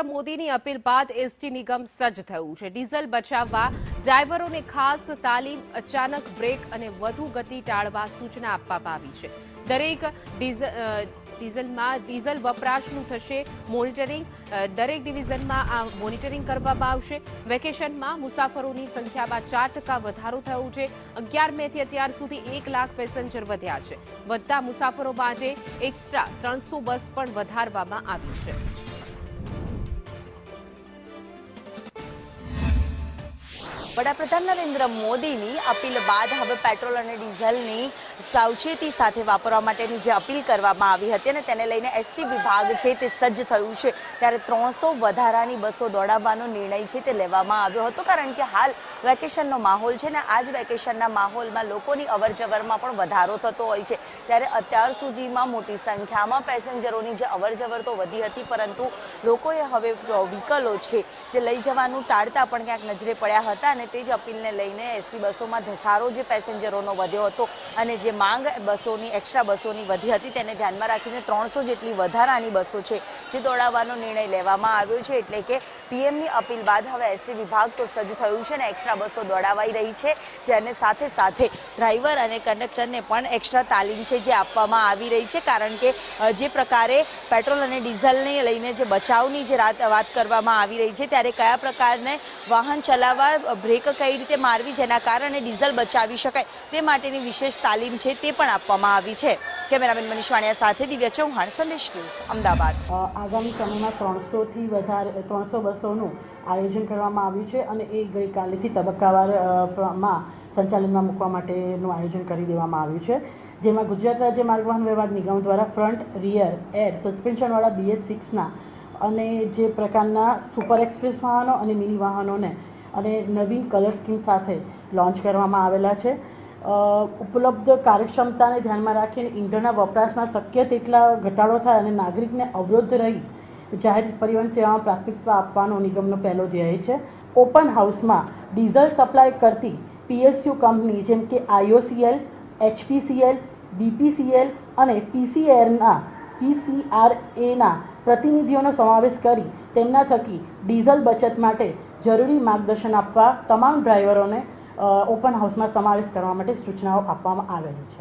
નરેન્દ્ર મોદીની અપીલ બાદ એસટી નિગમ સજ્જ થયું છે। ડીઝલ બચાવવા ડ્રાઈવરોને ખાસ તાલીમ, અચાનક બ્રેક અને વધુ ગતિ ટાળવા સૂચના આપવામાં આવી છે। દરેક ડીઝલ વપરાશનું થશે મોનિટરિંગ। દરેક ડિવિઝનમાં આ મોનિટરિંગ કરવામાં આવશે। વેકેશનમાં મુસાફરોની સંખ્યામાં 4% વધારો થયો છે। 11 મેથી અત્યાર સુધી 1 લાખ પેસેન્જર વધ્યા છે। વધતા મુસાફરો માટે એક્સ્ટ્રા 300 બસ પણ વધારવામાં આવી છે। વડાપ્રધાન નરેન્દ્ર મોદીની અપીલ બાદ હવે પેટ્રોલ અને ડીઝલની સાવચેતી સાથે વાપરવા માટેની જે અપીલ કરવામાં આવી હતી અને તેને લઈને એસટી વિભાગ છે તે સજ્જ થયું છે। ત્યારે 300 વધારાની બસો દોડાવવાનો નિર્ણય છે તે લેવામાં આવ્યો હતો, કારણ કે હાલ વેકેશનનો માહોલ છે ને આ જ વેકેશનના માહોલમાં લોકોની અવરજવરમાં પણ વધારો થતો હોય છે। ત્યારે અત્યાર સુધીમાં મોટી સંખ્યામાં પેસેન્જરોની જે અવરજવર તો વધી હતી, પરંતુ લોકોએ હવે વ્હીકલો છે જે લઈ જવાનું ટાળતા પણ ક્યાંક નજરે પડ્યા હતા અને તે જ અપીલને લઈને એસટી બસોમાં ધસારો જે પેસેન્જરોનો વધ્યો હતો અને જે માંગ બસોની એક્સ્ટ્રા બસોની વધી હતી તેને ધ્યાનમાં રાખીને 300 જેટલી વધારાની બસો છે જે દોડાવવાનો નિર્ણય લેવામાં આવ્યો છે। એટલે કે પીએમની અપીલ બાદ હવે એસટી વિભાગ તો સજ્જ થયું છે અને એક્સ્ટ્રા બસો દોડાવાઈ રહી છે, જેને સાથે સાથે ડ્રાઈવર અને કંડક્ટરને પણ એક્સ્ટ્રા તાલીમ છે જે આપવામાં આવી રહી છે। કારણ કે જે પ્રકારે પેટ્રોલ અને ડીઝલને લઈને જે બચાવની જે વાત કરવામાં આવી રહી છે, ત્યારે કયા પ્રકારને વાહન ચલાવવા, બ્રેક કઈ રીતે મારવી જેના કારણે ડીઝલ બચાવી શકાય તે માટેની વિશેષ તાલીમ છે તે પણ આપવામાં આવી છે। કેમેરામેન મનીષ વાણિયા સાથે દિવ્યા ચૌહાણ, સંદેશ ન્યૂઝ, અમદાવાદ। આગામી સમયમાં 300થી વધારે 300 બસોનું આયોજન કરવામાં આવ્યું છે અને એ ગઈકાલેથી તબક્કાવારમાં સંચાલનમાં મૂકવા માટેનું આયોજન કરી દેવામાં આવ્યું છે, જેમાં ગુજરાત રાજ્ય માર્ગ વાહન વ્યવહાર નિગમ દ્વારા ફ્રન્ટ, રિયર, એર સસ્પેન્શનવાળા BS6ના અને જે પ્રકારના સુપર એક્સપ્રેસ વાહનો અને મિની વાહનોને અને નવીન કલર સ્કીમ સાથે લોન્ચ કરવામાં આવેલા છે। ઉપલબ્ધ કાર્યક્ષમતાને ધ્યાનમાં રાખીને ઈંધણના વપરાશમાં શક્ય તેટલા ઘટાડો થાય અને નાગરિકને અવરોધ રહી જાહેર પરિવહન સેવામાં પ્રાથમિકતા આપવાનો નિગમનો પહેલો ધ્યેય છે। ઓપન હાઉસમાં ડીઝલ સપ્લાય કરતી PSU કંપની જેમ કે IOCL, HPCL, BPCL અને PCRAના પ્રતિનિધિઓનો સમાવેશ કરી તેમના થકી ડીઝલ બચત માટે જરૂરી માર્ગદર્શન આપવા તમામ ડ્રાઈવરોને ઓપન હાઉસમાં સમાવેશ કરવા માટે સૂચનાઓ આપવામાં આવેલી છે।